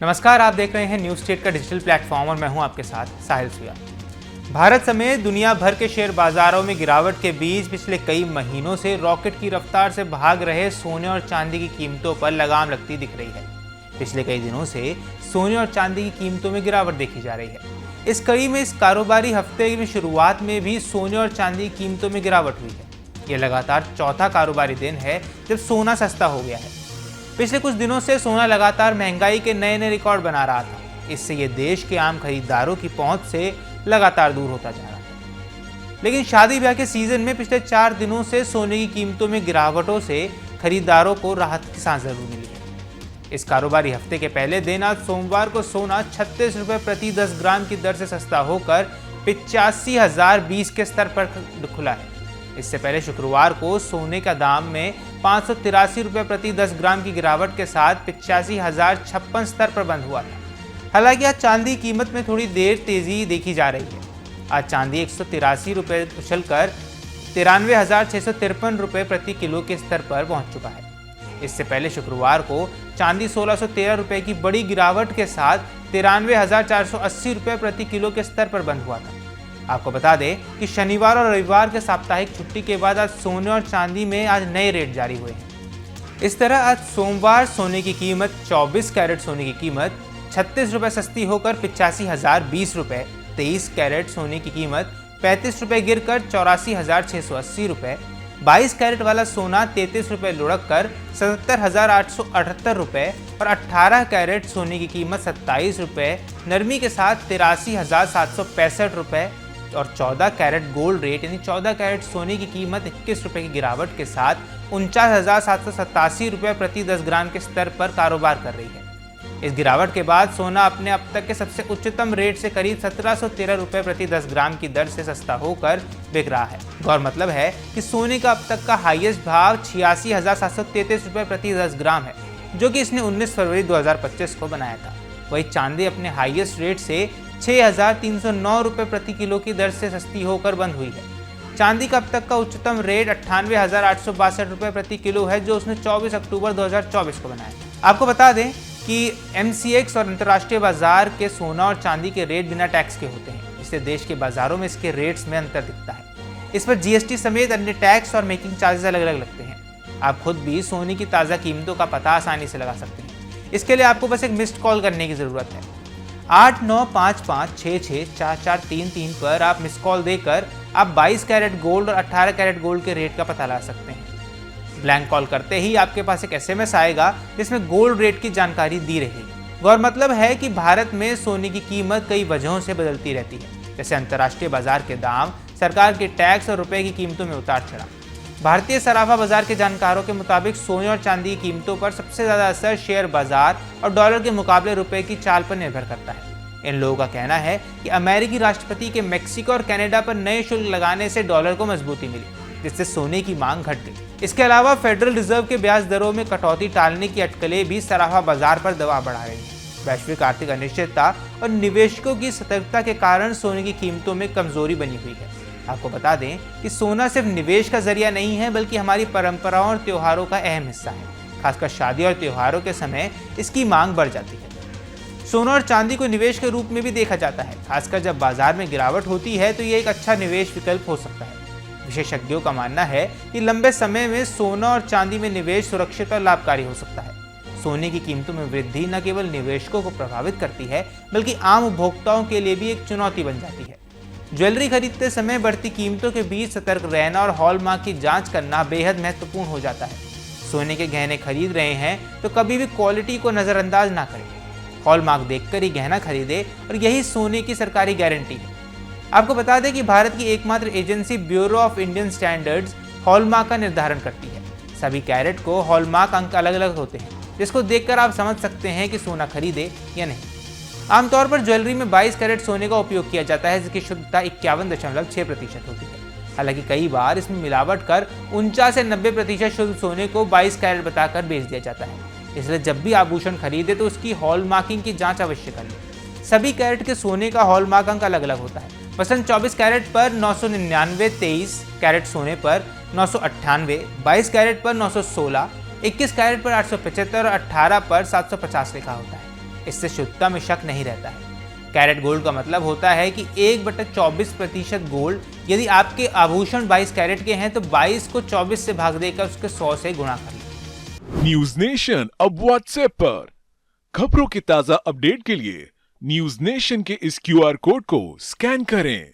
नमस्कार, आप देख रहे हैं न्यूज स्टेट का डिजिटल प्लेटफॉर्म और मैं हूं आपके साथ साहिल सुया। भारत समेत दुनिया भर के शेयर बाजारों में गिरावट के बीच पिछले कई महीनों से रॉकेट की रफ्तार से भाग रहे सोने और चांदी की कीमतों पर लगाम लगती दिख रही है। पिछले कई दिनों से सोने और चांदी की कीमतों में गिरावट देखी जा रही है। इस कड़ी में इस कारोबारी हफ्ते की शुरुआत में भी सोने और चांदी की कीमतों में गिरावट हुई है। यह लगातार चौथा कारोबारी दिन है जब सोना सस्ता हो गया है। पिछले कुछ दिनों से सोना लगातार महंगाई के नए नए रिकॉर्ड बना रहा था। इससे ये देश के आम खरीदारों की पहुंच से लगातार दूर होता जा रहा था। लेकिन शादी ब्याह के सीजन में पिछले 4 दिनों से सोने की कीमतों में गिरावटों से खरीदारों को राहत की सांस जरूर मिली है। इस कारोबारी हफ्ते के पहले दिन आज सोमवार को सोना 36 रुपये प्रति 10 ग्राम की दर से सस्ता होकर 85,020 के स्तर पर खुला है। इससे पहले शुक्रवार को सोने का दाम में 583 रुपये प्रति 10 ग्राम की गिरावट के साथ 85,056 स्तर पर बंद हुआ था। हालांकि आज चांदी की कीमत में थोड़ी देर तेजी देखी जा रही है। आज चांदी 183 रुपये उछलकर 93,653 रुपये प्रति किलो के स्तर पर पहुंच चुका है। इससे पहले शुक्रवार को चांदी 1,613 रुपये की बड़ी गिरावट के साथ 93,480 रुपये प्रति किलो के स्तर पर बंद हुआ था। आपको बता दें कि शनिवार और रविवार के साप्ताहिक छुट्टी के बाद आज सोने और चांदी में आज नए रेट जारी हुए हैं। इस तरह आज सोमवार सोने की कीमत 24 कैरेट सोने की कीमत 36 रुपये सस्ती होकर 85,020 रुपये, 23 कैरेट सोने की कीमत 35 रुपये गिरकर 84,680 रुपये, 22 कैरेट वाला सोना 33 रुपये लुढ़क कर 77,878 रुपये और 18 कैरेट सोने की कीमत 27 रुपये नरमी के साथ 83,765 रुपये और 14 कैरेट गोल्ड रेट यानी 14 कैरेट सोने की कीमत 21 रुपये की गिरावट के साथ 49,787 रुपये प्रति 10 ग्राम के स्तर पर कारोबार कर रही है। इस गिरावट के बाद सोना अपने अब तक के सबसे उच्चतम रेट से करीब 1713 रुपये प्रति 10 ग्राम की दर से सस्ता होकर बिक रहा है। गौर मतलब है कि सोने का अब तक का हाईएस्ट भाव 86,733 रुपये प्रति 10 ग्राम है, जो कि इसने 19 फरवरी 2025 को बनाया था। वही चांदी अपने हाईएस्ट रेट से 6,309 रुपये प्रति किलो की दर से सस्ती होकर बंद हुई है। चांदी का अब तक का उच्चतम रेट 98,862 रुपये प्रति किलो है, जो उसने 24 अक्टूबर 2024 को बनाया। आपको बता दें कि MCX और अंतर्राष्ट्रीय बाजार के सोना और चांदी के रेट बिना टैक्स के होते हैं। इससे देश के बाजारों में इसके रेट्स में अंतर दिखता है। इस पर GST समेत अन्य टैक्स और मेकिंग चार्जेस अलग अलग लगते हैं। आप खुद भी सोने की ताज़ा कीमतों का पता आसानी से लगा सकते हैं। इसके लिए आपको बस एक मिस्ड कॉल करने की ज़रूरत है। 8955664433 पर आप मिस कॉल देकर आप 22 कैरेट गोल्ड और 18 कैरेट गोल्ड के रेट का पता लगा सकते हैं। ब्लैंक कॉल करते ही आपके पास एक SMS आएगा जिसमें गोल्ड रेट की जानकारी दी रहेगी। गौर मतलब है कि भारत में सोने की कीमत कई वजहों से बदलती रहती है, जैसे अंतर्राष्ट्रीय बाजार के दाम, सरकार के टैक्स और रुपए की कीमतों में उतार चढ़ाव। भारतीय सराफा बाजार के जानकारों के मुताबिक सोने और चांदी की कीमतों पर सबसे ज्यादा असर शेयर बाजार और डॉलर के मुकाबले रुपए की चाल पर निर्भर करता है। इन लोगों का कहना है कि अमेरिकी राष्ट्रपति के मेक्सिको और कनाडा पर नए शुल्क लगाने से डॉलर को मजबूती मिली, जिससे सोने की मांग घट गई। इसके अलावा फेडरल रिजर्व के ब्याज दरों में कटौती टालने की अटकलें भी सराफा बाजार पर दबाव बढ़ा रही हैं। वैश्विक आर्थिक अनिश्चितता और निवेशकों की सतर्कता के कारण सोने की कीमतों में कमजोरी बनी हुई है। आपको बता दें कि सोना सिर्फ निवेश का जरिया नहीं है, बल्कि हमारी परंपराओं और त्योहारों का अहम हिस्सा है। खासकर शादी और त्योहारों के समय इसकी मांग बढ़ जाती है। सोना और चांदी को निवेश के रूप में भी देखा जाता है। खासकर जब बाजार में गिरावट होती है तो ये एक अच्छा निवेश विकल्प हो सकता है। विशेषज्ञों का मानना है कि लंबे समय में सोना और चांदी में निवेश सुरक्षित और लाभकारी हो सकता है। सोने की कीमतों में वृद्धि न केवल निवेशकों को प्रभावित करती है, बल्कि आम उपभोक्ताओं के लिए भी एक चुनौती बन जाती है। ज्वेलरी खरीदते समय बढ़ती कीमतों के बीच सतर्क रहना और हॉलमार्क की जांच करना बेहद महत्वपूर्ण हो जाता है। सोने के गहने खरीद रहे हैं तो कभी भी क्वालिटी को नजरअंदाज ना करें। हॉलमार्क देखकर ही गहना खरीदे और यही सोने की सरकारी गारंटी है। आपको बता दें कि भारत की एकमात्र agency bureau of Indian standards hallmark का निर्धारण करती है। सभी कैरेट को हॉलमार्क अंक अलग अलग होते हैं, जिसको देखकर आप समझ सकते हैं कि सोना खरीदे या नहीं। आमतौर पर ज्वेलरी में 22 कैरेट सोने का उपयोग किया जाता है, जिसकी शुद्धता 51.6% होती है। हालांकि कई बार इसमें मिलावट कर 49 से 90% शुद्ध सोने को 22 कैरेट बताकर बेच दिया जाता है। इसलिए जब भी आभूषण खरीदे तो उसकी हॉलमार्किंग की जांच अवश्य कर लें। सभी कैरेट के सोने का हॉलमार्क अंक अलग अलग होता है। मसलन 24 कैरेट पर 999, 23 कैरेट सोने पर 998, 22 कैरेट पर 916, 21 कैरेट पर 875 और 18 पर 750 लिखा होता है। इससे शुद्धता में शक नहीं रहता है। कैरेट गोल्ड का मतलब होता है कि 1/24% गोल्ड। यदि आपके आभूषण 22 कैरेट के हैं तो 22 को 24 से भाग देकर उसके 100 से गुणा कर लें। न्यूज नेशन अब व्हाट्सएप पर खबरों के ताजा अपडेट के लिए न्यूज नेशन के इस QR कोड को स्कैन करें।